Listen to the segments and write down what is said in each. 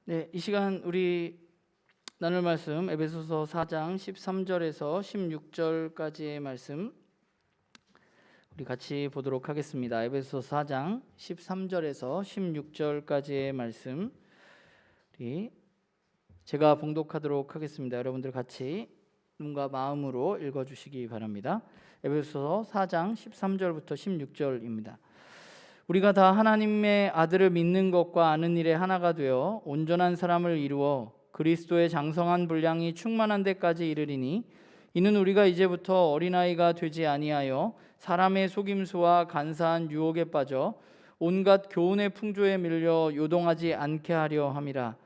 네, 이 시간 우리 나눌 말씀 에베소서 4장 13절에서 16절까지의 말씀 우리 같이 보도록 하겠습니다. 에베소서 4장 13절에서 16절까지의 말씀 우리 제가 봉독하도록 하겠습니다. 여러분들 같이 눈과 마음으로 읽어주시기 바랍니다. 에베소서 4장 13절부터 16절입니다. 우리가 다 하나님의 아들을 믿는 것과 아는 일에 하나가 되어 온전한 사람을 이루어 그리스도의 장성한 분량이 충만한 데까지 이르리니 이는 우리가 이제부터 어린아이가 되지 아니하여 사람의 속임수와 간사한 유혹에 빠져 온갖 교훈의 풍조에 밀려 요동하지 않게 하려 함이라.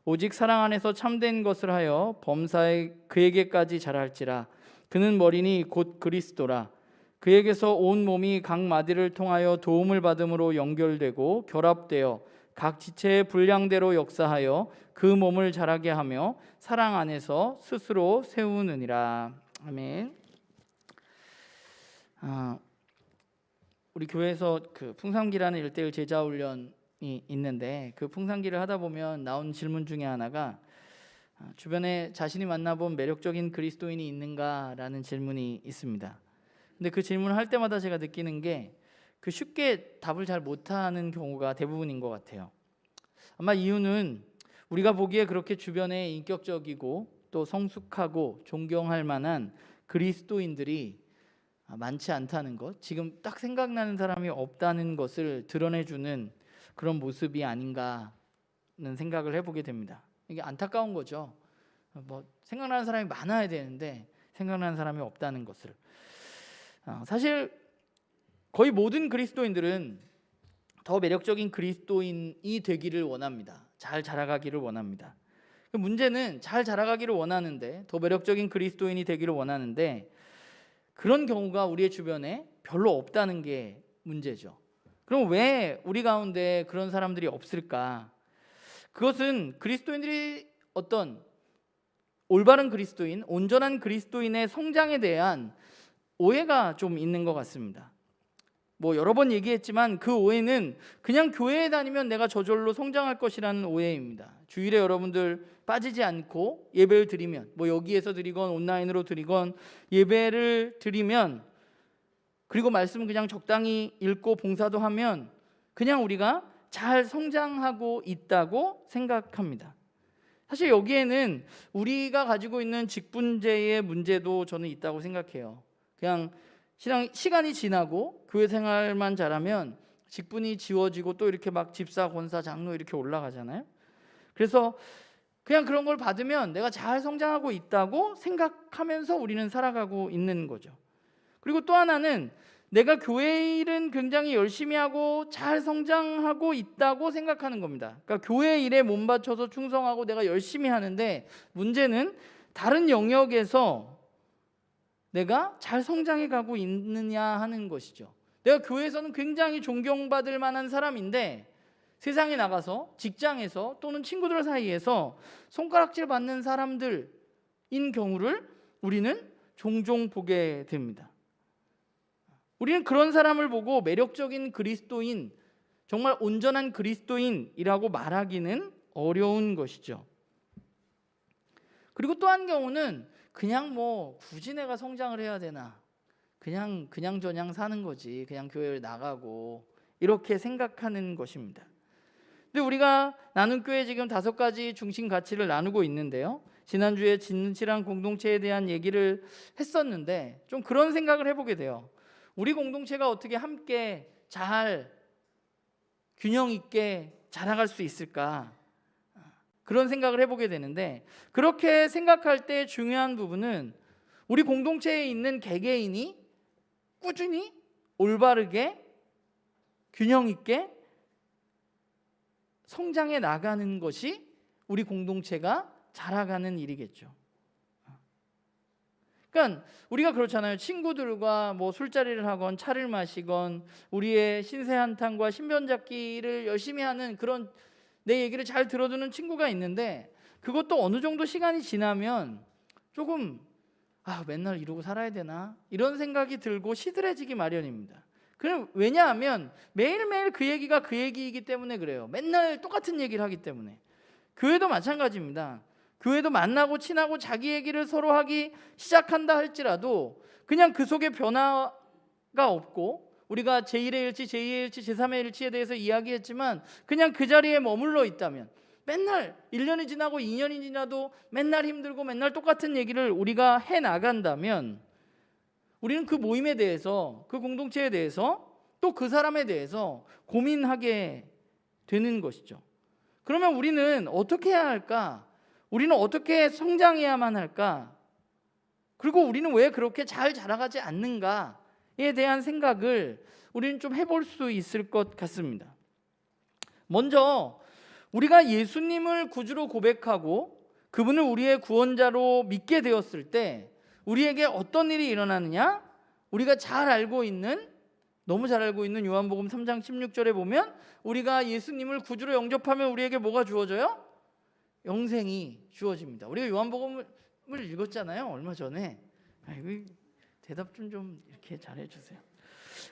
오직 사랑 안에서 참된 것을 하여 범사에 그에게까지 자랄지라. 그는 머리니 곧 그리스도라. 그에게서 온 몸이 각 마디를 통하여 도움을 받음으로 연결되고 결합되어 각 지체의 분량대로 역사하여 그 몸을 자라게 하며 사랑 안에서 스스로 세우느니라. 아멘. 우리 교회에서 그 풍산기라는 1:1 제자 훈련이 있는데 그 풍산기를 하다 보면 나온 질문 중에 하나가 주변에 자신이 만나본 매력적인 그리스도인이 있는가라는 질문이 있습니다. 근데 그 질문을 할 때마다 제가 느끼는 게 그 쉽게 답을 잘 못하는 경우가 대부분인 것 같아요. 아마 이유는 우리가 보기에 그렇게 주변에 인격적이고 또 성숙하고 존경할 만한 그리스도인들이 많지 않다는 것, 지금 딱 생각나는 사람이 없다는 것을 드러내주는 그런 모습이 아닌가 하는 생각을 해보게 됩니다. 이게 안타까운 거죠. 생각나는 사람이 많아야 되는데 생각나는 사람이 없다는 것을. 사실 거의 모든 그리스도인들은 더 매력적인 그리스도인이 되기를 원합니다. 잘 자라가기를 원합니다. 문제는 잘 자라가기를 원하는데 더 매력적인 그리스도인이 되기를 원하는데 그런 경우가 우리의 주변에 별로 없다는 게 문제죠. 그럼 왜 우리 가운데 그런 사람들이 없을까? 그것은 그리스도인들이 어떤 올바른 그리스도인, 온전한 그리스도인의 성장에 대한 오해가 좀 있는 것 같습니다. 여러 번 얘기했지만 그 오해는 그냥 교회에 다니면 내가 저절로 성장할 것이라는 오해입니다. 주일에 여러분들 빠지지 않고 예배를 드리면 여기에서 드리건 온라인으로 드리건 예배를 드리면 그리고 말씀을 그냥 적당히 읽고 봉사도 하면 그냥 우리가 잘 성장하고 있다고 생각합니다. 사실 여기에는 우리가 가지고 있는 직분제의 문제도 저는 있다고 생각해요. 그냥 시간이 지나고 교회 생활만 잘하면 직분이 지워지고 또 이렇게 막 집사, 권사, 장로 이렇게 올라가잖아요. 그래서 그냥 그런 걸 받으면 내가 잘 성장하고 있다고 생각하면서 우리는 살아가고 있는 거죠. 그리고 또 하나는 내가 교회 일은 굉장히 열심히 하고 잘 성장하고 있다고 생각하는 겁니다. 그러니까 교회 일에 몸 바쳐서 충성하고 내가 열심히 하는데 문제는 다른 영역에서 내가 잘 성장해 가고 있느냐 하는 것이죠. 내가 교회에서는 굉장히 존경받을 만한 사람인데 세상에 나가서 직장에서 또는 친구들 사이에서 손가락질 받는 사람들인 경우를 우리는 종종 보게 됩니다. 우리는 그런 사람을 보고 매력적인 그리스도인, 정말 온전한 그리스도인이라고 말하기는 어려운 것이죠. 그리고 또 한 경우는 그냥 굳이 내가 성장을 해야 되나, 그냥 저냥 사는 거지, 그냥 교회를 나가고 이렇게 생각하는 것입니다. 근데 우리가 나눈 교회 지금 5가지 중심 가치를 나누고 있는데요, 지난주에 진실한 공동체에 대한 얘기를 했었는데 좀 그런 생각을 해보게 돼요. 우리 공동체가 어떻게 함께 잘 균형 있게 자라갈 수 있을까, 그런 생각을 해보게 되는데, 그렇게 생각할 때 중요한 부분은 우리 공동체에 있는 개개인이 꾸준히 올바르게 균형 있게 성장해 나가는 것이 우리 공동체가 자라가는 일이겠죠. 그러니까 우리가 그렇잖아요. 친구들과 술자리를 하건 차를 마시건 우리의 신세 한탄과 신변잡기를 열심히 하는 그런 내 얘기를 잘 들어주는 친구가 있는데 그것도 어느 정도 시간이 지나면 조금 맨날 이러고 살아야 되나 이런 생각이 들고 시들해지기 마련입니다. 왜냐하면 매일매일 그 얘기가 그 얘기이기 때문에 그래요. 맨날 똑같은 얘기를 하기 때문에. 교회도 마찬가지입니다. 교회도 만나고 친하고 자기 얘기를 서로 하기 시작한다 할지라도 그냥 그 속에 변화가 없고, 우리가 제1의 일치, 제2의 일치, 제3의 일치에 대해서 이야기했지만 그냥 그 자리에 머물러 있다면, 맨날 1년이 지나고 2년이 지나도 맨날 힘들고 맨날 똑같은 얘기를 우리가 해나간다면 우리는 그 모임에 대해서, 그 공동체에 대해서, 또 그 사람에 대해서 고민하게 되는 것이죠. 그러면 우리는 어떻게 해야 할까? 우리는 어떻게 성장해야만 할까? 그리고 우리는 왜 그렇게 잘 자라가지 않는가에 대한 생각을 우리는 좀 해볼 수 있을 것 같습니다. 먼저 우리가 예수님을 구주로 고백하고 그분을 우리의 구원자로 믿게 되었을 때 우리에게 어떤 일이 일어나느냐? 우리가 잘 알고 있는, 너무 잘 알고 있는 요한복음 3장 16절에 보면 우리가 예수님을 구주로 영접하면 우리에게 뭐가 주어져요? 영생이 주어집니다. 우리가 요한복음을 읽었잖아요, 얼마 전에. 아이고, 대답 좀 이렇게 잘해주세요.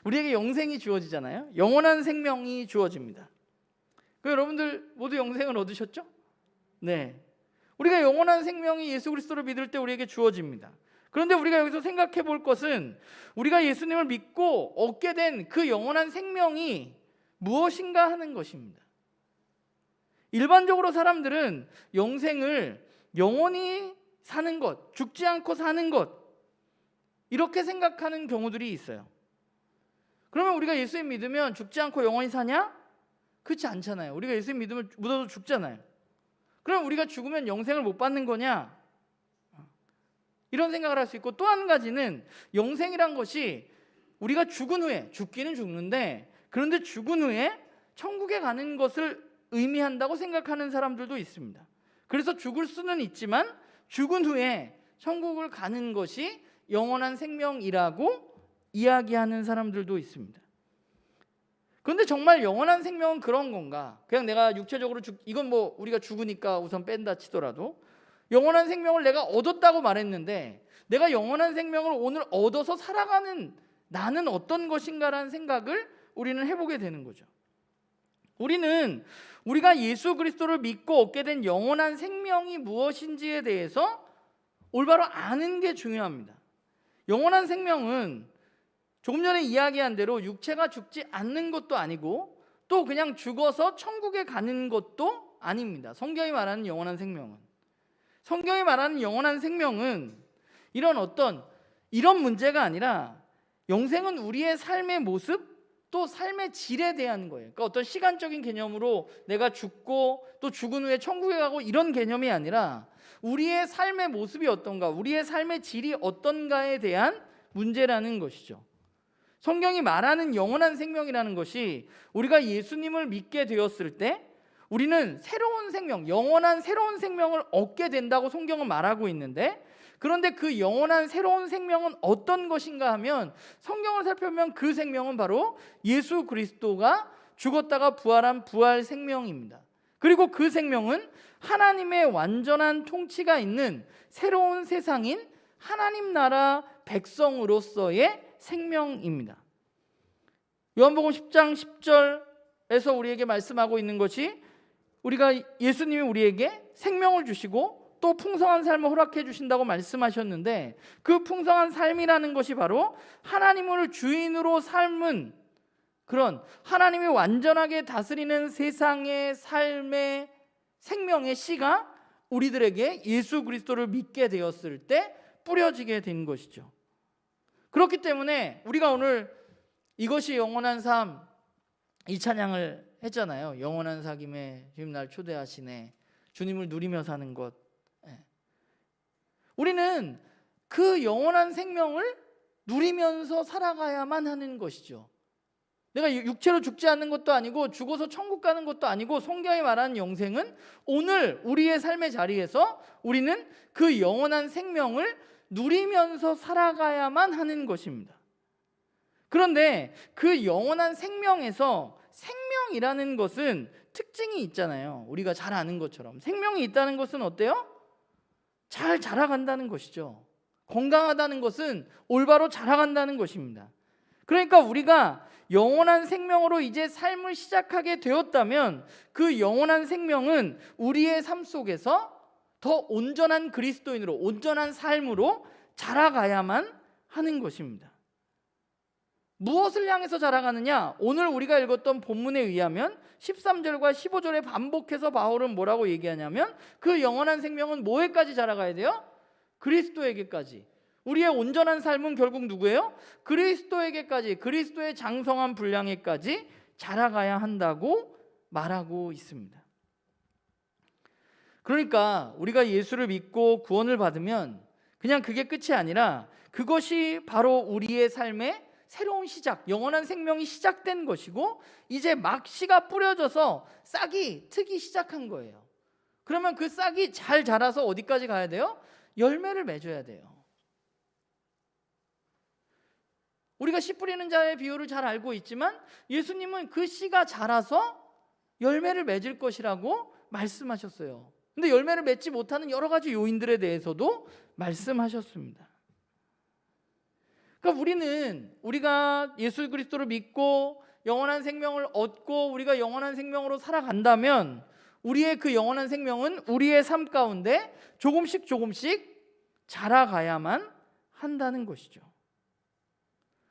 우리에게 영생이 주어지잖아요. 영원한 생명이 주어집니다. 여러분들 모두 영생을 얻으셨죠? 네. 우리가 영원한 생명이 예수 그리스도를 믿을 때 우리에게 주어집니다. 그런데 우리가 여기서 생각해 볼 것은 우리가 예수님을 믿고 얻게 된 그 영원한 생명이 무엇인가 하는 것입니다. 일반적으로 사람들은 영생을 영원히 사는 것, 죽지 않고 사는 것, 이렇게 생각하는 경우들이 있어요. 그러면 우리가 예수님 믿으면 죽지 않고 영원히 사냐? 그렇지 않잖아요. 우리가 예수님 믿으면 묻어도 죽잖아요. 그럼 우리가 죽으면 영생을 못 받는 거냐? 이런 생각을 할 수 있고, 또 한 가지는 영생이란 것이 우리가 죽은 후에, 죽기는 죽는데 그런데 죽은 후에 천국에 가는 것을 의미한다고 생각하는 사람들도 있습니다. 그래서 죽을 수는 있지만 죽은 후에 천국을 가는 것이 영원한 생명이라고 이야기하는 사람들도 있습니다. 그런데 정말 영원한 생명은 그런 건가? 그냥 내가 육체적으로 이건 뭐 우리가 죽으니까 우선 뺀다 치더라도 영원한 생명을 내가 얻었다고 말했는데 내가 영원한 생명을 오늘 얻어서 살아가는 나는 어떤 것인가라는 생각을 우리는 해보게 되는 거죠. 우리는 우리가 예수 그리스도를 믿고 얻게 된 영원한 생명이 무엇인지에 대해서 올바로 아는 게 중요합니다. 영원한 생명은 조금 전에 이야기한 대로 육체가 죽지 않는 것도 아니고 또 그냥 죽어서 천국에 가는 것도 아닙니다. 성경이 말하는 영원한 생명은, 성경이 말하는 영원한 생명은 이런 문제가 아니라 영생은 우리의 삶의 모습 또 삶의 질에 대한 거예요. 그러니까 어떤 시간적인 개념으로 내가 죽고 또 죽은 후에 천국에 가고 이런 개념이 아니라 우리의 삶의 모습이 어떤가, 우리의 삶의 질이 어떤가에 대한 문제라는 것이죠. 성경이 말하는 영원한 생명이라는 것이 우리가 예수님을 믿게 되었을 때 우리는 새로운 생명, 영원한 새로운 생명을 얻게 된다고 성경은 말하고 있는데, 그런데 그 영원한 새로운 생명은 어떤 것인가 하면 성경을 살펴보면 그 생명은 바로 예수 그리스도가 죽었다가 부활한 부활 생명입니다. 그리고 그 생명은 하나님의 완전한 통치가 있는 새로운 세상인 하나님 나라 백성으로서의 생명입니다. 요한복음 10장 10절에서 우리에게 말씀하고 있는 것이 우리가 예수님이 우리에게 생명을 주시고 또 풍성한 삶을 허락해 주신다고 말씀하셨는데, 그 풍성한 삶이라는 것이 바로 하나님을 주인으로 삶은 그런 하나님이 완전하게 다스리는 세상의 삶의 생명의 씨가 우리들에게 예수 그리스도를 믿게 되었을 때 뿌려지게 된 것이죠. 그렇기 때문에 우리가 오늘 이것이 영원한 삶, 이 찬양을 했잖아요. 영원한 사귐에 주님 날 초대하시네, 주님을 누리며 사는 것. 우리는 그 영원한 생명을 누리면서 살아가야만 하는 것이죠. 내가 육체로 죽지 않는 것도 아니고 죽어서 천국 가는 것도 아니고, 성경이 말하는 영생은 오늘 우리의 삶의 자리에서 우리는 그 영원한 생명을 누리면서 살아가야만 하는 것입니다. 그런데 그 영원한 생명에서 생명이라는 것은 특징이 있잖아요. 우리가 잘 아는 것처럼 생명이 있다는 것은 어때요? 잘 자라간다는 것이죠. 건강하다는 것은 올바로 자라간다는 것입니다. 그러니까 우리가 영원한 생명으로 이제 삶을 시작하게 되었다면 그 영원한 생명은 우리의 삶 속에서 더 온전한 그리스도인으로, 온전한 삶으로 자라가야만 하는 것입니다. 무엇을 향해서 자라가느냐? 오늘 우리가 읽었던 본문에 의하면 13절과 15절에 반복해서 바울은 뭐라고 얘기하냐면 그 영원한 생명은 뭐에까지 자라가야 돼요? 그리스도에게까지. 우리의 온전한 삶은 결국 누구예요? 그리스도에게까지, 그리스도의 장성한 분량에까지 자라가야 한다고 말하고 있습니다. 그러니까 우리가 예수를 믿고 구원을 받으면 그냥 그게 끝이 아니라 그것이 바로 우리의 삶의 새로운 시작, 영원한 생명이 시작된 것이고 이제 막 씨가 뿌려져서 싹이 트기 시작한 거예요. 그러면 그 싹이 잘 자라서 어디까지 가야 돼요? 열매를 맺어야 돼요. 우리가 씨 뿌리는 자의 비유를 잘 알고 있지만 예수님은 그 씨가 자라서 열매를 맺을 것이라고 말씀하셨어요. 근데 열매를 맺지 못하는 여러 가지 요인들에 대해서도 말씀하셨습니다. 그러니까 우리가 예수 그리스도를 믿고 영원한 생명을 얻고 우리가 영원한 생명으로 살아간다면 우리의 그 영원한 생명은 우리의 삶 가운데 조금씩 자라가야만 한다는 것이죠.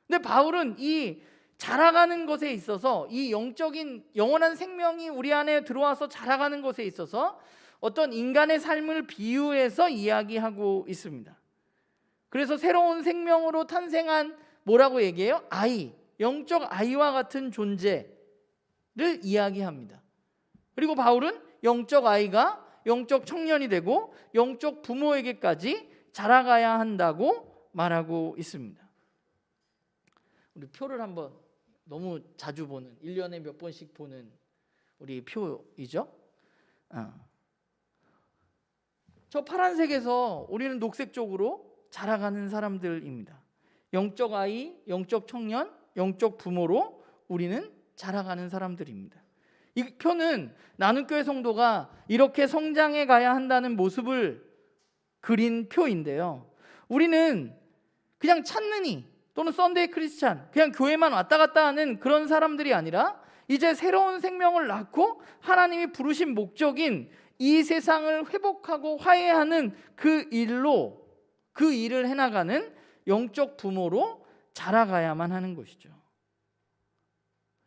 근데 바울은 이 자라가는 것에 있어서 이 영적인 영원한 생명이 우리 안에 들어와서 자라가는 것에 있어서 어떤 인간의 삶을 비유해서 이야기하고 있습니다. 그래서 새로운 생명으로 탄생한 뭐라고 얘기해요? 아이, 영적 아이와 같은 존재를 이야기합니다. 그리고 바울은 영적 아이가 영적 청년이 되고 영적 부모에게까지 자라가야 한다고 말하고 있습니다. 우리 표를 한번 너무 자주 보는 1년에 몇 번씩 보는 우리 표이죠. 저 파란색에서 우리는 녹색 쪽으로 자라가는 사람들입니다. 영적 아이, 영적 청년, 영적 부모로 우리는 자라가는 사람들입니다. 이 표는 나눔교회 성도가 이렇게 성장해 가야 한다는 모습을 그린 표인데요. 우리는 그냥 찾느니 또는 썬데이 크리스찬, 그냥 교회만 왔다 갔다 하는 그런 사람들이 아니라 이제 새로운 생명을 낳고 하나님이 부르신 목적인 이 세상을 회복하고 화해하는 그 일을 해나가는 영적 부모로 자라가야만 하는 것이죠.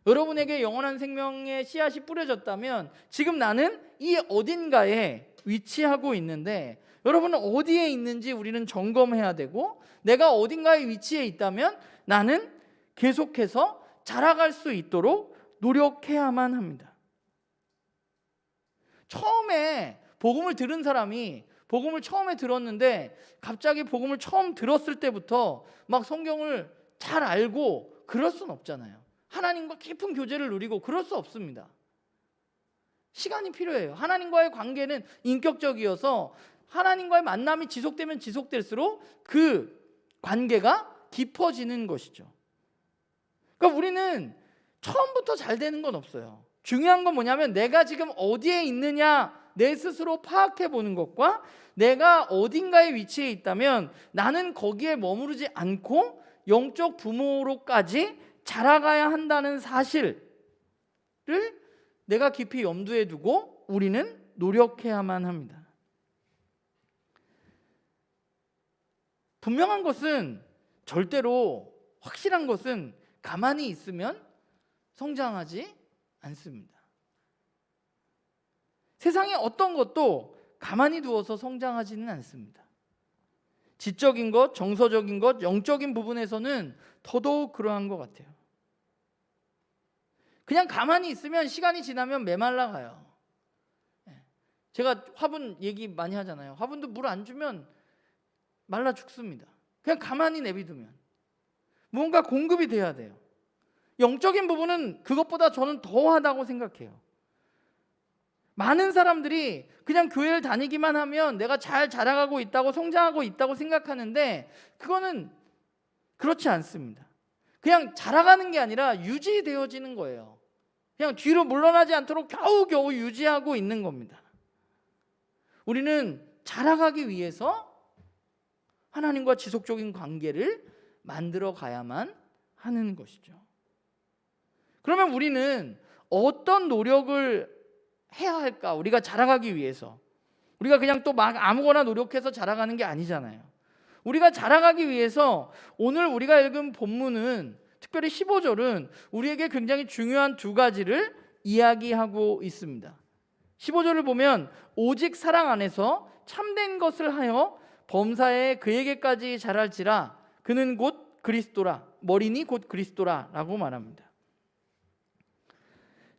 여러분에게 영원한 생명의 씨앗이 뿌려졌다면 지금 나는 이 어딘가에 위치하고 있는데 여러분은 어디에 있는지 우리는 점검해야 되고 내가 어딘가에 위치해 있다면 나는 계속해서 자라갈 수 있도록 노력해야만 합니다. 처음에 복음을 들은 사람이 복음을 처음에 들었는데 갑자기 복음을 처음 들었을 때부터 막 성경을 잘 알고 그럴 수는 없잖아요. 하나님과 깊은 교제를 누리고 그럴 수 없습니다. 시간이 필요해요. 하나님과의 관계는 인격적이어서 하나님과의 만남이 지속되면 지속될수록 그 관계가 깊어지는 것이죠. 그러니까 우리는 처음부터 잘 되는 건 없어요. 중요한 건 뭐냐면 내가 지금 어디에 있느냐 내 스스로 파악해 보는 것과 내가 어딘가에 위치해 있다면 나는 거기에 머무르지 않고 영적 부모로까지 자라가야 한다는 사실을 내가 깊이 염두에 두고 우리는 노력해야만 합니다. 분명한 것은 절대로 확실한 것은 가만히 있으면 성장하지 않습니다. 세상에 어떤 것도 가만히 두어서 성장하지는 않습니다. 지적인 것, 정서적인 것, 영적인 부분에서는 더더욱 그러한 것 같아요. 그냥 가만히 있으면 시간이 지나면 메말라 가요. 제가 화분 얘기 많이 하잖아요. 화분도 물 안 주면 말라 죽습니다. 그냥 가만히 내비두면 뭔가 공급이 돼야 돼요. 영적인 부분은 그것보다 저는 더하다고 생각해요. 많은 사람들이 그냥 교회를 다니기만 하면 내가 잘 자라가고 있다고 성장하고 있다고 생각하는데 그거는 그렇지 않습니다. 그냥 자라가는 게 아니라 유지되어지는 거예요. 그냥 뒤로 물러나지 않도록 겨우겨우 유지하고 있는 겁니다. 우리는 자라가기 위해서 하나님과 지속적인 관계를 만들어 가야만 하는 것이죠. 그러면 우리는 어떤 노력을 해야 할까? 우리가 자라가기 위해서. 우리가 그냥 또 막 아무거나 노력해서 자라가는 게 아니잖아요. 우리가 자라가기 위해서 오늘 우리가 읽은 본문은, 특별히 15절은 우리에게 굉장히 중요한 두 가지를 이야기하고 있습니다. 15절을 보면 오직 사랑 안에서 참된 것을 하여 범사에 그에게까지 자랄지라 그는 곧 그리스도라, 머리니 곧 그리스도라 라고 말합니다.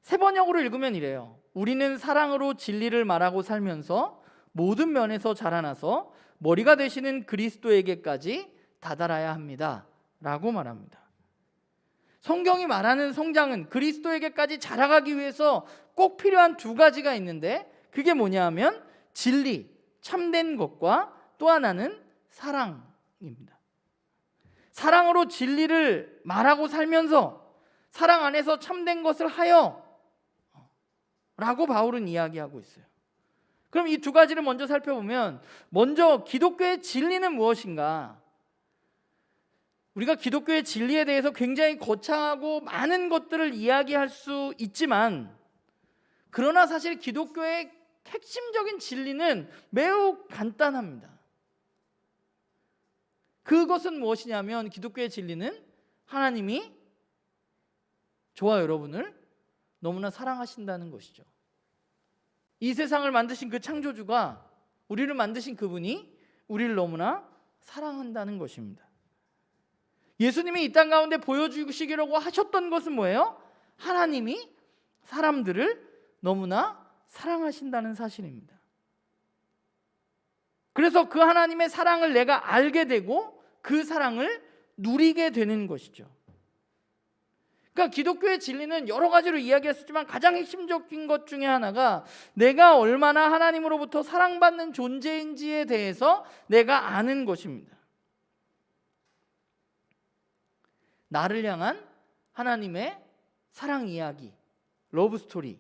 세 번역으로 읽으면 이래요. 우리는 사랑으로 진리를 말하고 살면서 모든 면에서 자라나서 머리가 되시는 그리스도에게까지 다다라야 합니다 라고 말합니다. 성경이 말하는 성장은 그리스도에게까지 자라가기 위해서 꼭 필요한 두 가지가 있는데, 그게 뭐냐 하면 진리, 참된 것과 또 하나는 사랑입니다. 사랑으로 진리를 말하고 살면서 사랑 안에서 참된 것을 하여 라고 바울은 이야기하고 있어요. 그럼 이 두 가지를 먼저 살펴보면, 먼저 기독교의 진리는 무엇인가? 우리가 기독교의 진리에 대해서 굉장히 거창하고 많은 것들을 이야기할 수 있지만, 그러나 사실 기독교의 핵심적인 진리는 매우 간단합니다. 그것은 무엇이냐면, 기독교의 진리는 하나님이 저와 여러분을 너무나 사랑하신다는 것이죠. 이 세상을 만드신 그 창조주가, 우리를 만드신 그분이 우리를 너무나 사랑한다는 것입니다. 예수님이 이 땅 가운데 보여주시기라고 하셨던 것은 뭐예요? 하나님이 사람들을 너무나 사랑하신다는 사실입니다. 그래서 그 하나님의 사랑을 내가 알게 되고 그 사랑을 누리게 되는 것이죠. 그러니까 기독교의 진리는 여러 가지로 이야기했었지만 가장 핵심적인 것 중에 하나가 내가 얼마나 하나님으로부터 사랑받는 존재인지에 대해서 내가 아는 것입니다. 나를 향한 하나님의 사랑 이야기, 러브 스토리,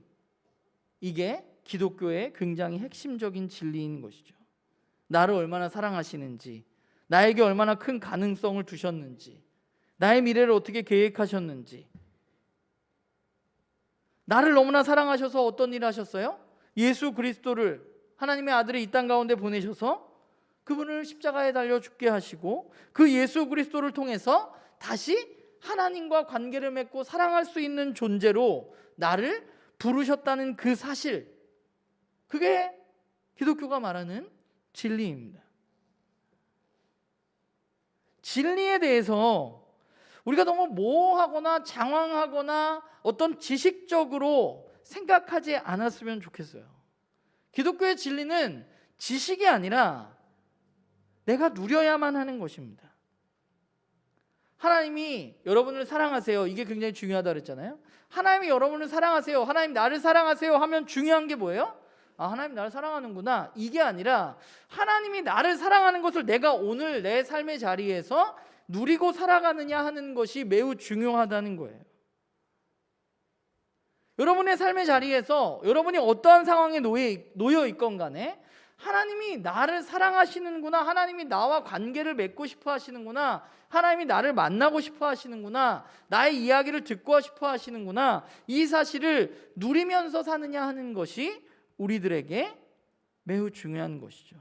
이게 기독교의 굉장히 핵심적인 진리인 것이죠. 나를 얼마나 사랑하시는지, 나에게 얼마나 큰 가능성을 두셨는지, 나의 미래를 어떻게 계획하셨는지. 나를 너무나 사랑하셔서 어떤 일을 하셨어요? 예수 그리스도를, 하나님의 아들을 이 땅 가운데 보내셔서 그분을 십자가에 달려 죽게 하시고, 그 예수 그리스도를 통해서 다시 하나님과 관계를 맺고 사랑할 수 있는 존재로 나를 부르셨다는 그 사실, 그게 기독교가 말하는 진리입니다. 진리에 대해서 우리가 너무 모호하거나 장황하거나 어떤 지식적으로 생각하지 않았으면 좋겠어요. 기독교의 진리는 지식이 아니라 내가 누려야만 하는 것입니다. 하나님이 여러분을 사랑하세요, 이게 굉장히 중요하다 그랬잖아요. 하나님이 여러분을 사랑하세요, 하나님 나를 사랑하세요 하면 중요한 게 뭐예요? 하나님 나를 사랑하는구나, 이게 아니라 하나님이 나를 사랑하는 것을 내가 오늘 내 삶의 자리에서 누리고 살아가느냐 하는 것이 매우 중요하다는 거예요. 여러분의 삶의 자리에서 여러분이 어떠한 상황에 놓여 있건 간에 하나님이 나를 사랑하시는구나, 하나님이 나와 관계를 맺고 싶어 하시는구나, 하나님이 나를 만나고 싶어 하시는구나, 나의 이야기를 듣고 싶어 하시는구나, 이 사실을 누리면서 사느냐 하는 것이 우리들에게 매우 중요한 것이죠.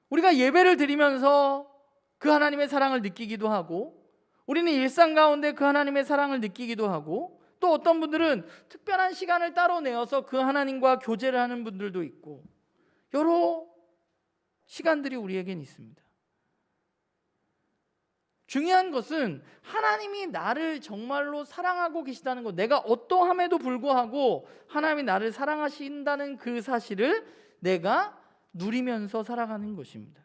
우리가 예배를 드리면서 그 하나님의 사랑을 느끼기도 하고, 우리는 일상 가운데 그 하나님의 사랑을 느끼기도 하고, 또 어떤 분들은 특별한 시간을 따로 내어서 그 하나님과 교제를 하는 분들도 있고, 여러 시간들이 우리에겐 있습니다. 중요한 것은 하나님이 나를 정말로 사랑하고 계시다는 것, 내가 어떠함에도 불구하고 하나님이 나를 사랑하신다는 그 사실을 내가 누리면서 살아가는 것입니다.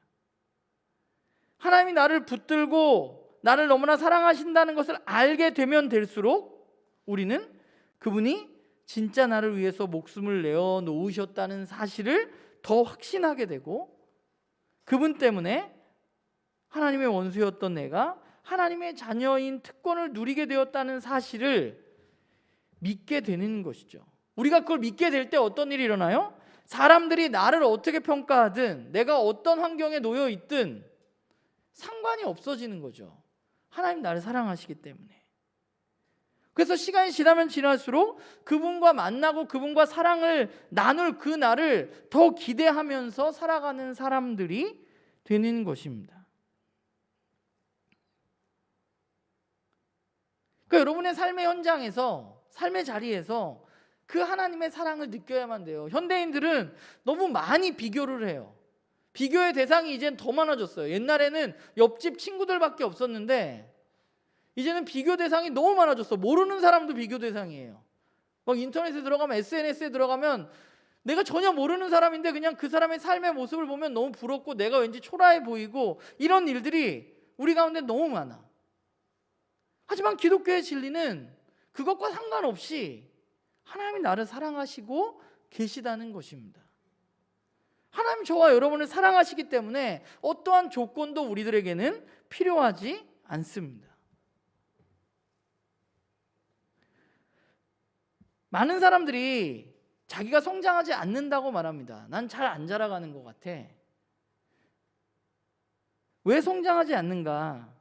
하나님이 나를 붙들고 나를 너무나 사랑하신다는 것을 알게 되면 될수록 우리는 그분이 진짜 나를 위해서 목숨을 내어 놓으셨다는 사실을 더 확신하게 되고, 그분 때문에 하나님의 원수였던 내가 하나님의 자녀인 특권을 누리게 되었다는 사실을 믿게 되는 것이죠. 우리가 그걸 믿게 될 때 어떤 일이 일어나요? 사람들이 나를 어떻게 평가하든, 내가 어떤 환경에 놓여 있든 상관이 없어지는 거죠. 하나님 나를 사랑하시기 때문에. 그래서 시간이 지나면 지날수록 그분과 만나고 그분과 사랑을 나눌 그 날을 더 기대하면서 살아가는 사람들이 되는 것입니다. 그러니까 여러분의 삶의 현장에서, 삶의 자리에서 그 하나님의 사랑을 느껴야만 돼요. 현대인들은 너무 많이 비교를 해요. 비교의 대상이 이젠 더 많아졌어요. 옛날에는 옆집 친구들밖에 없었는데 이제는 비교 대상이 너무 많아졌어. 모르는 사람도 비교 대상이에요. 막 인터넷에 들어가면, SNS에 들어가면 내가 전혀 모르는 사람인데 그냥 그 사람의 삶의 모습을 보면 너무 부럽고 내가 왠지 초라해 보이고, 이런 일들이 우리 가운데 너무 많아. 하지만 기독교의 진리는 그것과 상관없이 하나님이 나를 사랑하시고 계시다는 것입니다. 하나님 저와 여러분을 사랑하시기 때문에 어떠한 조건도 우리들에게는 필요하지 않습니다. 많은 사람들이 자기가 성장하지 않는다고 말합니다. 난 잘 안 자라가는 것 같아. 왜 성장하지 않는가?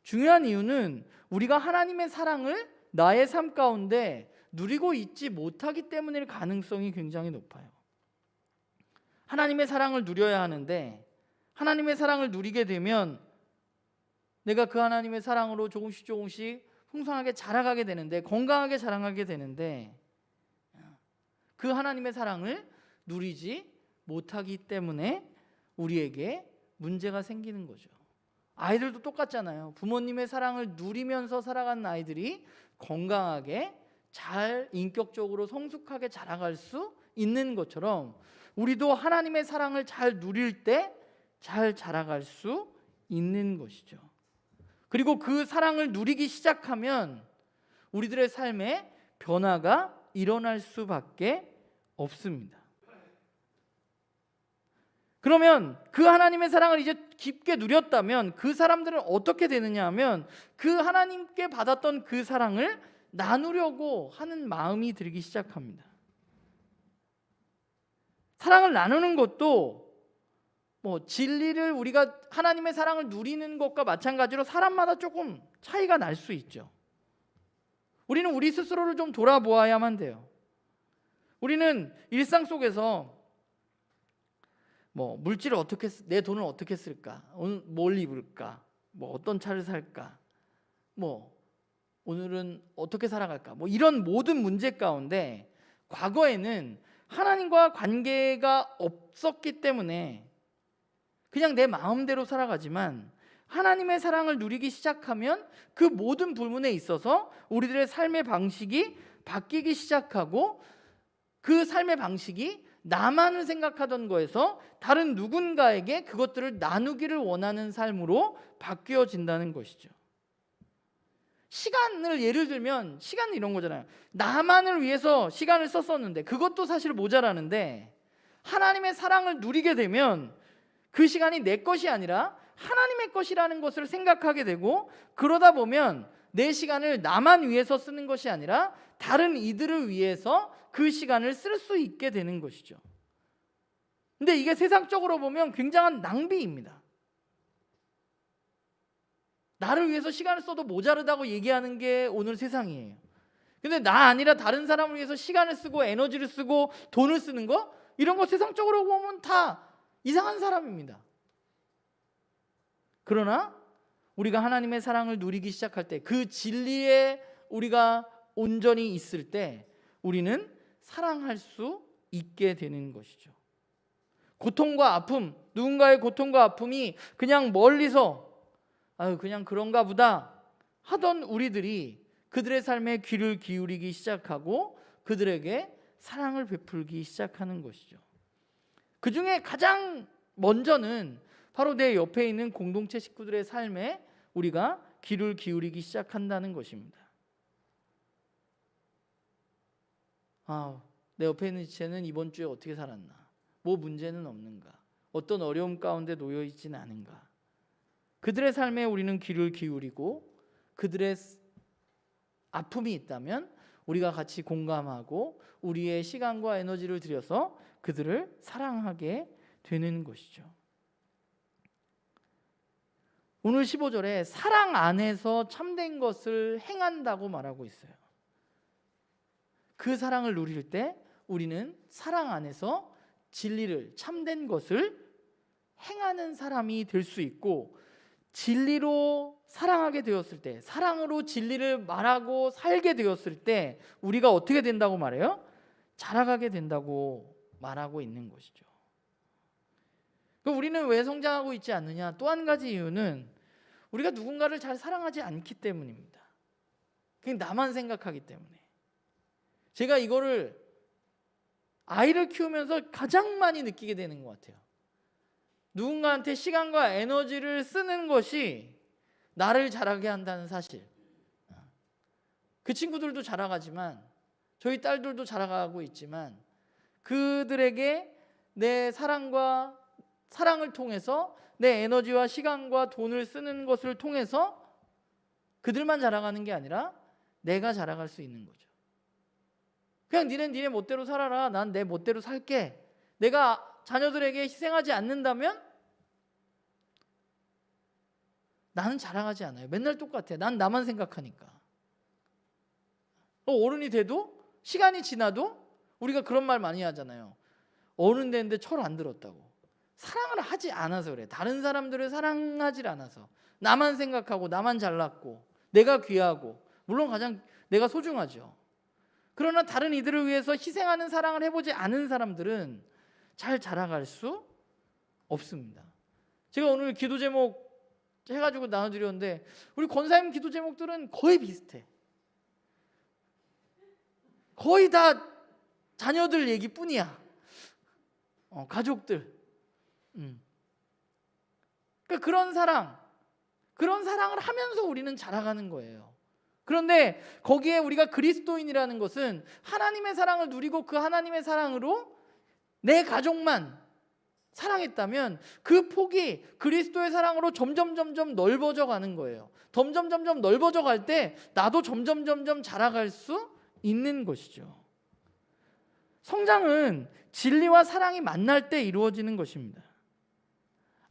중요한 이유는 우리가 하나님의 사랑을 나의 삶 가운데 누리고 있지 못하기 때문일 가능성이 굉장히 높아요. 하나님의 사랑을 누려야 하는데, 하나님의 사랑을 누리게 되면 내가 그 하나님의 사랑으로 조금씩 풍성하게 자라가게 되는데, 건강하게 자라가게 되는데, 그 하나님의 사랑을 누리지 못하기 때문에 우리에게 문제가 생기는 거죠. 아이들도 똑같잖아요. 부모님의 사랑을 누리면서 살아가는 아이들이 건강하게 잘 인격적으로 성숙하게 자라갈 수 있는 것처럼 우리도 하나님의 사랑을 잘 누릴 때 잘 자라갈 수 있는 것이죠. 그리고 그 사랑을 누리기 시작하면 우리들의 삶에 변화가 일어날 수밖에 없습니다. 그러면 그 하나님의 사랑을 이제 깊게 누렸다면 그 사람들은 어떻게 되느냐 하면, 그 하나님께 받았던 그 사랑을 나누려고 하는 마음이 들기 시작합니다. 사랑을 나누는 것도 진리를, 우리가 하나님의 사랑을 누리는 것과 마찬가지로 사람마다 조금 차이가 날 수 있죠. 우리는 우리 스스로를 좀 돌아보아야만 돼요. 우리는 일상 속에서 물질을 어떻게, 내 돈을 어떻게 쓸까, 오늘 뭘 입을까, 어떤 차를 살까, 오늘은 어떻게 살아갈까, 이런 모든 문제 가운데 과거에는 하나님과 관계가 없었기 때문에 그냥 내 마음대로 살아가지만, 하나님의 사랑을 누리기 시작하면 그 모든 부분에 있어서 우리들의 삶의 방식이 바뀌기 시작하고, 그 삶의 방식이 나만을 생각하던 거에서 다른 누군가에게 그것들을 나누기를 원하는 삶으로 바뀌어진다는 것이죠. 시간을 예를 들면, 시간은 이런 거잖아요. 나만을 위해서 시간을 썼었는데 그것도 사실 모자라는데, 하나님의 사랑을 누리게 되면 그 시간이 내 것이 아니라 하나님의 것이라는 것을 생각하게 되고, 그러다 보면 내 시간을 나만 위해서 쓰는 것이 아니라 다른 이들을 위해서 그 시간을 쓸 수 있게 되는 것이죠. 근데 이게 세상적으로 보면 굉장한 낭비입니다. 나를 위해서 시간을 써도 모자르다고 얘기하는 게 오늘 세상이에요. 근데 나 아니라 다른 사람을 위해서 시간을 쓰고 에너지를 쓰고 돈을 쓰는 거, 이런 거 세상적으로 보면 다 이상한 사람입니다. 그러나 우리가 하나님의 사랑을 누리기 시작할 때, 그 진리에 우리가 온전히 있을 때 우리는 사랑할 수 있게 되는 것이죠. 고통과 아픔, 누군가의 고통과 아픔이 그냥 멀리서 그냥 그런가 보다 하던 우리들이 그들의 삶에 귀를 기울이기 시작하고 그들에게 사랑을 베풀기 시작하는 것이죠. 그 중에 가장 먼저는 바로 내 옆에 있는 공동체 식구들의 삶에 우리가 귀를 기울이기 시작한다는 것입니다. 내 옆에 있는 지체는 이번 주에 어떻게 살았나? 뭐 문제는 없는가? 어떤 어려움 가운데 놓여 있지는 않은가? 그들의 삶에 우리는 귀를 기울이고, 그들의 아픔이 있다면 우리가 같이 공감하고 우리의 시간과 에너지를 들여서 그들을 사랑하게 되는 것이죠. 오늘 15절에 사랑 안에서 참된 것을 행한다고 말하고 있어요. 그 사랑을 누릴 때 우리는 사랑 안에서 진리를, 참된 것을 행하는 사람이 될 수 있고, 진리로 사랑하게 되었을 때, 사랑으로 진리를 말하고 살게 되었을 때 우리가 어떻게 된다고 말해요? 자라가게 된다고 말하고 있는 것이죠. 우리는 왜 성장하고 있지 않느냐? 또 한 가지 이유는 우리가 누군가를 잘 사랑하지 않기 때문입니다. 그냥 나만 생각하기 때문에. 제가 이거를 아이를 키우면서 가장 많이 느끼게 되는 것 같아요. 누군가한테 시간과 에너지를 쓰는 것이 나를 자라게 한다는 사실. 그 친구들도 자라가지만, 저희 딸들도 자라가고 있지만, 그들에게 내 사랑을 통해서, 내 에너지와 시간과 돈을 쓰는 것을 통해서 그들만 자라가는 게 아니라 내가 자라갈 수 있는 거죠. 그냥 니네 멋대로 살아라, 난 내 멋대로 살게, 내가 자녀들에게 희생하지 않는다면 나는 자라가지 않아요. 맨날 똑같아. 난 나만 생각하니까. 어른이 돼도, 시간이 지나도 우리가 그런 말 많이 하잖아요. 어른 됐는데 철 안 들었다고. 사랑을 하지 않아서 그래. 다른 사람들을 사랑하지 않아서. 나만 생각하고, 나만 잘났고, 내가 귀하고, 물론 가장 내가 소중하죠. 그러나 다른 이들을 위해서 희생하는 사랑을 해보지 않은 사람들은 잘 자라갈 수 없습니다. 제가 오늘 기도 제목 해가지고 나눠드렸는데, 우리 권사님 기도 제목들은 거의 비슷해. 거의 다 자녀들 얘기뿐이야. 가족들. 그러니까 그런 사랑을 하면서 우리는 자라가는 거예요. 그런데 거기에 우리가 그리스도인이라는 것은 하나님의 사랑을 누리고 그 하나님의 사랑으로 내 가족만 사랑했다면 그 폭이 그리스도의 사랑으로 점점 넓어져 가는 거예요. 점점 넓어져 갈 때 나도 점점 자라갈 수 있는 것이죠. 성장은 진리와 사랑이 만날 때 이루어지는 것입니다.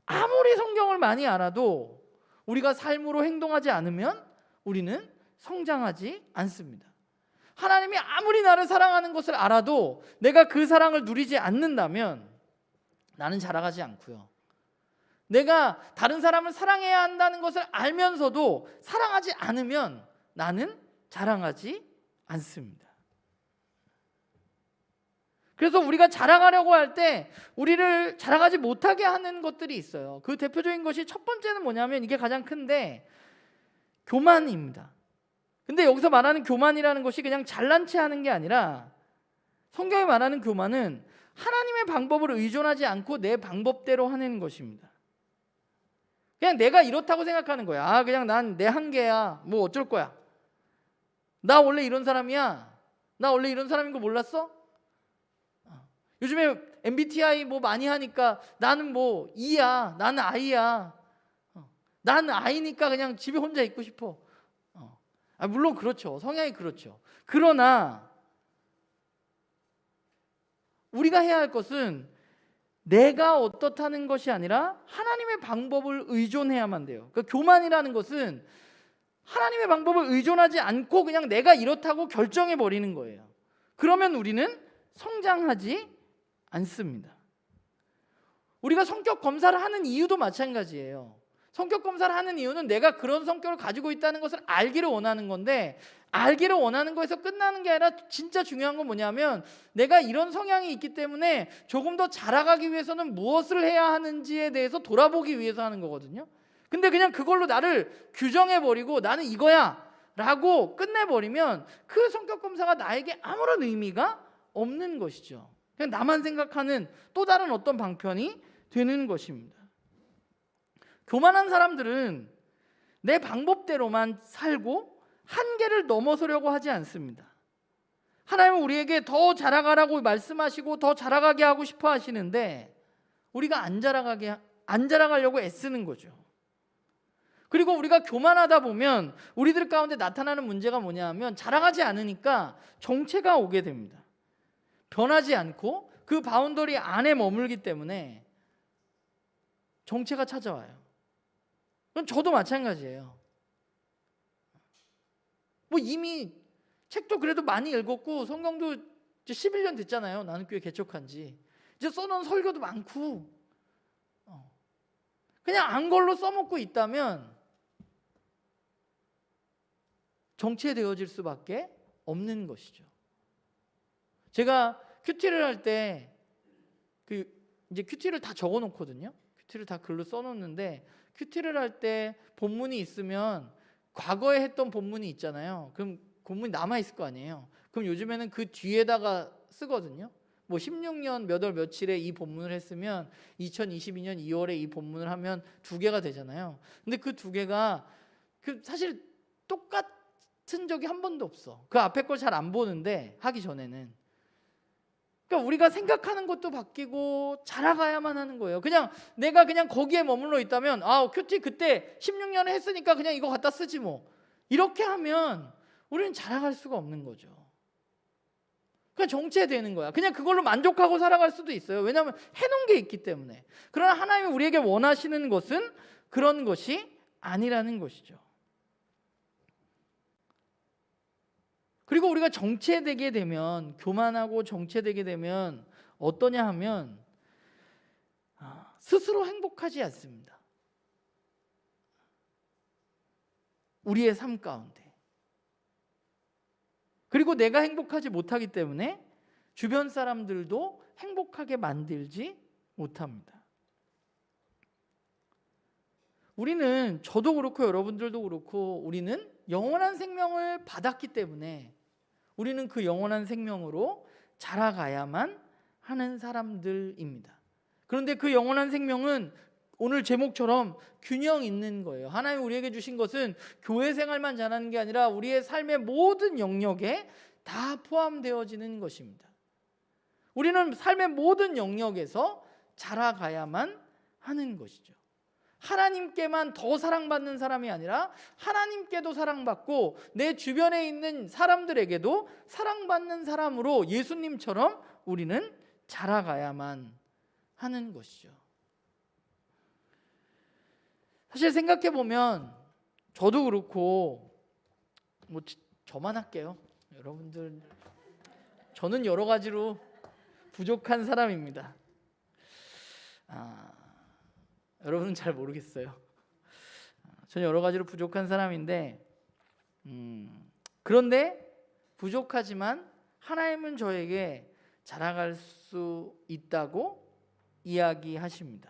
아무리 성경을 많이 알아도 우리가 삶으로 행동하지 않으면 우리는 성장하지 않습니다. 하나님이 아무리 나를 사랑하는 것을 알아도 내가 그 사랑을 누리지 않는다면 나는 자라가지 않고요. 내가 다른 사람을 사랑해야 한다는 것을 알면서도 사랑하지 않으면 나는 자라가지 않습니다. 그래서 우리가 자라가려고 할 때 우리를 자라가지 못하게 하는 것들이 있어요. 그 대표적인 것이, 첫 번째는 뭐냐면, 이게 가장 큰데 교만입니다. 근데 여기서 말하는 교만이라는 것이 그냥 잘난 체 하는 게 아니라, 성경이 말하는 교만은 하나님의 방법을 의존하지 않고 내 방법대로 하는 것입니다. 그냥 내가 이렇다고 생각하는 거야. 그냥 난 내 한계야. 뭐 어쩔 거야. 나 원래 이런 사람이야. 나 원래 이런 사람인 거 몰랐어? 요즘에 MBTI 뭐 많이 하니까 나는 뭐 E야. 나는 I야. 나는 I니까 그냥 집에 혼자 있고 싶어. 물론 그렇죠. 성향이 그렇죠. 그러나 우리가 해야 할 것은 내가 어떻다는 것이 아니라 하나님의 방법을 의존해야만 돼요. 그러니까 교만이라는 것은 하나님의 방법을 의존하지 않고 그냥 내가 이렇다고 결정해 버리는 거예요. 그러면 우리는 성장하지 않습니다. 우리가 성격 검사를 하는 이유도 마찬가지예요. 성격 검사를 하는 이유는 내가 그런 성격을 가지고 있다는 것을 알기를 원하는 건데, 알기를 원하는 거에서 끝나는 게 아니라 진짜 중요한 건 뭐냐면, 내가 이런 성향이 있기 때문에 조금 더 자라가기 위해서는 무엇을 해야 하는지에 대해서 돌아보기 위해서 하는 거거든요. 근데 그냥 그걸로 나를 규정해버리고 나는 이거야 라고 끝내버리면 그 성격 검사가 나에게 아무런 의미가 없는 것이죠. 그냥 나만 생각하는 또 다른 어떤 방편이 되는 것입니다. 교만한 사람들은 내 방법대로만 살고 한계를 넘어서려고 하지 않습니다. 하나님은 우리에게 더 자라가라고 말씀하시고 더 자라가게 하고 싶어 하시는데 우리가 안 자라가려고 애쓰는 거죠. 그리고 우리가 교만하다 보면 우리들 가운데 나타나는 문제가 뭐냐 하면, 자라가지 않으니까 정체가 오게 됩니다. 변하지 않고 그 바운더리 안에 머물기 때문에 정체가 찾아와요. 그럼 저도 마찬가지예요. 뭐 이미 책도 그래도 많이 읽었고 성경도 이제 11년 됐잖아요. 나는 교회 개척한 지. 이제 써놓은 설교도 많고 그냥 안 걸로 써먹고 있다면 정체되어질 수밖에 없는 것이죠. 제가 큐티를 할 때 이제 큐티를 다 적어놓거든요. 큐티를 다 글로 써놓는데 큐티를 할 때 본문이 있으면 과거에 했던 본문이 있잖아요. 그럼 본문이 남아있을 거 아니에요. 그럼 요즘에는 그 뒤에다가 쓰거든요. 뭐 16년 몇 월 며칠에 이 본문을 했으면 2022년 2월에 이 본문을 하면 2개가 되잖아요. 근데 그 2개가 사실 똑같은 적이 한 번도 없어. 그 앞에 걸 잘 안 보는데 하기 전에는. 그러니까 우리가 생각하는 것도 바뀌고 자라가야만 하는 거예요. 내가 그냥 거기에 머물러 있다면 큐티 그때 16년에 했으니까 그냥 이거 갖다 쓰지 뭐. 이렇게 하면 우리는 자라갈 수가 없는 거죠. 그냥 정체되는 거야. 그냥 그걸로 만족하고 살아갈 수도 있어요. 왜냐하면 해놓은 게 있기 때문에. 그러나 하나님이 우리에게 원하시는 것은 그런 것이 아니라는 것이죠. 그리고 우리가 정체되게 되면, 교만하고 정체되게 되면 어떠냐 하면 스스로 행복하지 않습니다. 우리의 삶 가운데. 그리고 내가 행복하지 못하기 때문에 주변 사람들도 행복하게 만들지 못합니다. 우리는, 저도 그렇고 여러분들도 그렇고, 우리는 영원한 생명을 받았기 때문에 우리는 그 영원한 생명으로 자라가야만 하는 사람들입니다. 그런데 그 영원한 생명은 오늘 제목처럼 균형 있는 거예요. 하나님이 우리에게 주신 것은 교회 생활만 잘하는 게 아니라 우리의 삶의 모든 영역에 다 포함되어지는 것입니다. 우리는 삶의 모든 영역에서 자라가야만 하는 것이죠. 하나님께만 더 사랑받는 사람이 아니라 하나님께도 사랑받고 내 주변에 있는 사람들에게도 사랑받는 사람으로 예수님처럼 우리는 자라가야만 하는 것이죠. 사실 생각해 보면 저도 그렇고 뭐 저만 할게요. 여러분들, 저는 여러 가지로 부족한 사람입니다. 여러분은 잘 모르겠어요. 저는 여러 가지로 부족한 사람인데 그런데 부족하지만 하나님은 저에게 자라갈 수 있다고 이야기하십니다.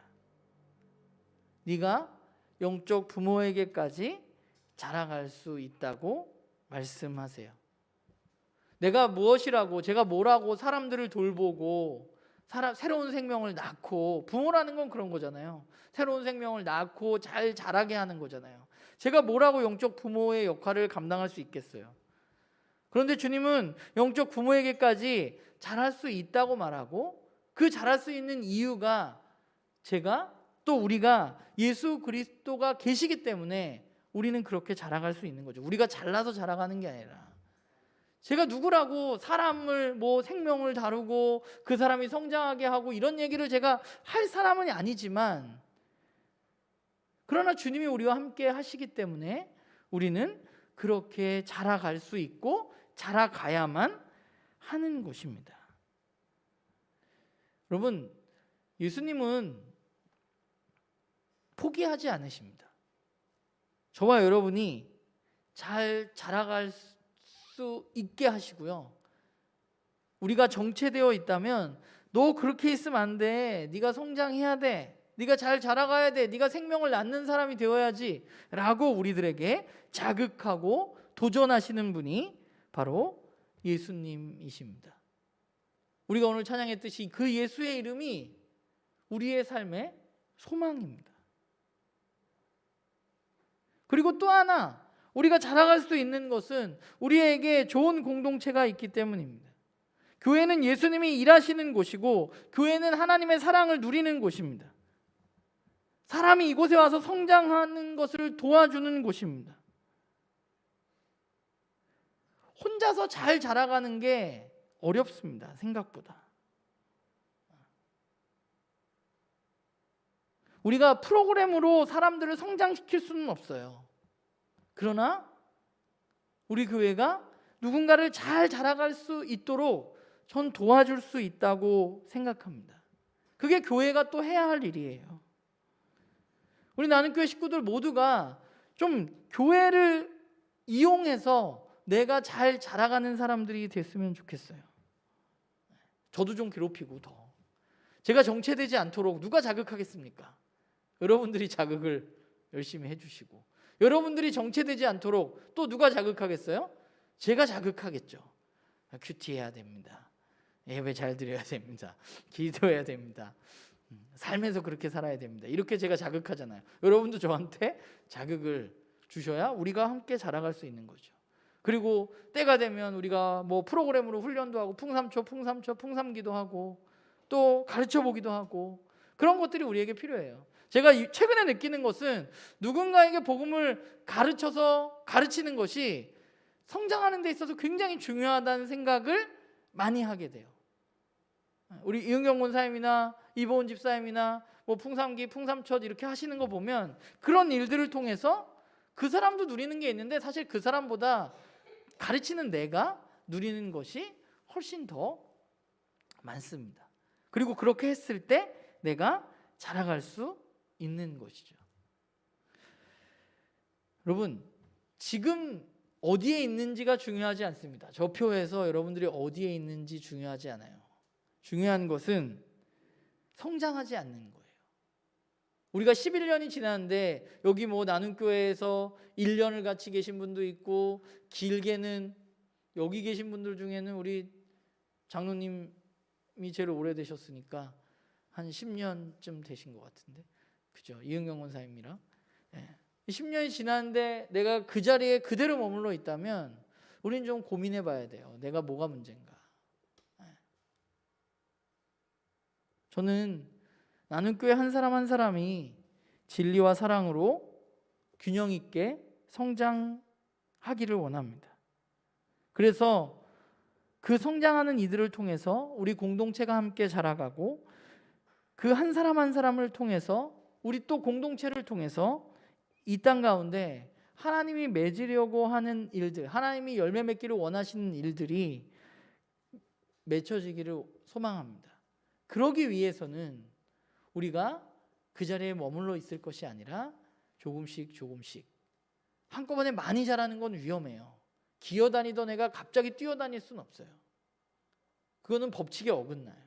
네가 영적 부모에게까지 자라갈 수 있다고 말씀하세요. 내가 무엇이라고, 제가 뭐라고 사람들을 돌보고 새로운 생명을 낳고, 부모라는 건 그런 거잖아요. 새로운 생명을 낳고 잘 자라게 하는 거잖아요. 제가 뭐라고 영적 부모의 역할을 감당할 수 있겠어요? 그런데 주님은 영적 부모에게까지 자랄 수 있다고 말하고, 그 자랄 수 있는 이유가 제가 또 우리가 예수 그리스도가 계시기 때문에 우리는 그렇게 자라갈 수 있는 거죠. 우리가 잘나서 자라가는 게 아니라, 제가 누구라고 사람을 생명을 다루고 그 사람이 성장하게 하고 이런 얘기를 제가 할 사람은 아니지만, 그러나 주님이 우리와 함께 하시기 때문에 우리는 그렇게 자라갈 수 있고 자라가야만 하는 것입니다. 여러분, 예수님은 포기하지 않으십니다. 저와 여러분이 잘 자라갈 수 있게 하시고요. 우리가 정체되어 있다면 너 그렇게 있으면 안 돼. 네가 성장해야 돼. 네가 잘 자라가야 돼. 네가 생명을 낳는 사람이 되어야지 라고 우리들에게 자극하고 도전하시는 분이 바로 예수님이십니다. 우리가 오늘 찬양했듯이 그 예수의 이름이 우리의 삶의 소망입니다. 그리고 또 하나, 우리가 자라갈 수 있는 것은 우리에게 좋은 공동체가 있기 때문입니다. 교회는 예수님이 일하시는 곳이고, 교회는 하나님의 사랑을 누리는 곳입니다. 사람이 이곳에 와서 성장하는 것을 도와주는 곳입니다. 혼자서 잘 자라가는 게 어렵습니다. 생각보다. 우리가 프로그램으로 사람들을 성장시킬 수는 없어요. 그러나 우리 교회가 누군가를 잘 자라갈 수 있도록 전 도와줄 수 있다고 생각합니다. 그게 교회가 또 해야 할 일이에요. 우리 나는교회 식구들 모두가 좀 교회를 이용해서 내가 잘 자라가는 사람들이 됐으면 좋겠어요. 저도 좀 괴롭히고 더. 제가 정체되지 않도록 누가 자극하겠습니까? 여러분들이 자극을 열심히 해주시고, 여러분들이 정체되지 않도록 또 누가 자극하겠어요? 제가 자극하겠죠. 큐티해야 됩니다. 예배 잘 드려야 됩니다. 기도해야 됩니다. 삶에서 그렇게 살아야 됩니다. 이렇게 제가 자극하잖아요. 여러분도 저한테 자극을 주셔야 우리가 함께 자라갈 수 있는 거죠. 그리고 때가 되면 우리가 뭐 프로그램으로 훈련도 하고 풍삼기도 하고 또 가르쳐 보기도 하고 그런 것들이 우리에게 필요해요. 제가 최근에 느끼는 것은 누군가에게 복음을 가르치는 것이 성장하는 데 있어서 굉장히 중요하다는 생각을 많이 하게 돼요. 우리 이은경 권사님이나 이보은 집사님이나 뭐 풍삼기, 풍삼첫 이렇게 하시는 거 보면 그런 일들을 통해서 그 사람도 누리는 게 있는데 사실 그 사람보다 가르치는 내가 누리는 것이 훨씬 더 많습니다. 그리고 그렇게 했을 때 내가 자라갈 수 있는 것이죠. 여러분, 지금 어디에 있는지가 중요하지 않습니다. 저 표에서 여러분들이 어디에 있는지 중요하지 않아요. 중요한 것은 성장하지 않는 거예요. 우리가 11년이 지났는데 여기 뭐 나눔교회에서 1년을 같이 계신 분도 있고 길게는 여기 계신 분들 중에는 우리 장로님이 제일 오래되셨으니까 한 10년쯤 되신 것 같은데, 그죠? 이은경 권사님이랑 10년이 지났는데 내가 그 자리에 그대로 머물러 있다면 우린 좀 고민해 봐야 돼요. 내가 뭐가 문제인가. 저는 나눔교회 한 사람 한 사람이 진리와 사랑으로 균형 있게 성장하기를 원합니다. 그래서 그 성장하는 이들을 통해서 우리 공동체가 함께 자라가고 그 한 사람 한 사람을 통해서 우리 또 공동체를 통해서 이 땅 가운데 하나님이 맺으려고 하는 일들, 하나님이 열매 맺기를 원하시는 일들이 맺혀지기를 소망합니다. 그러기 위해서는 우리가 그 자리에 머물러 있을 것이 아니라 조금씩 한꺼번에 많이 자라는 건 위험해요. 기어다니던 애가 갑자기 뛰어다닐 수는 없어요. 그거는 법칙에 어긋나요.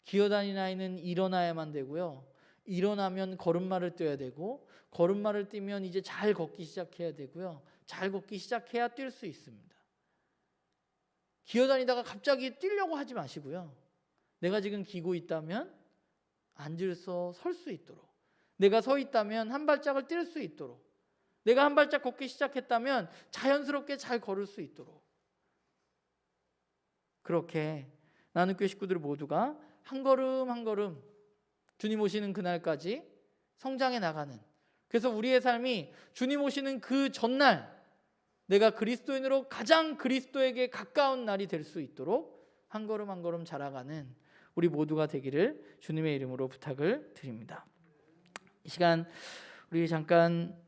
기어다니는 아이는 일어나야만 되고요. 일어나면 걸음마를 뛰어야 되고 걸음마를 뛰면 이제 잘 걷기 시작해야 되고요. 잘 걷기 시작해야 뛸 수 있습니다. 기어다니다가 갑자기 뛰려고 하지 마시고요. 내가 지금 기고 있다면 앉아서 설 수 있도록, 내가 서 있다면 한 발짝을 뛸 수 있도록, 내가 한 발짝 걷기 시작했다면 자연스럽게 잘 걸을 수 있도록, 그렇게 나눔교회 식구들 모두가 한 걸음 한 걸음 주님 오시는 그날까지 성장해 나가는, 그래서 우리의 삶이 주님 오시는 그 전날 내가 그리스도인으로 가장 그리스도에게 가까운 날이 될 수 있도록 한 걸음 한 걸음 자라가는 우리 모두가 되기를 주님의 이름으로 부탁을 드립니다. 이 시간 우리 잠깐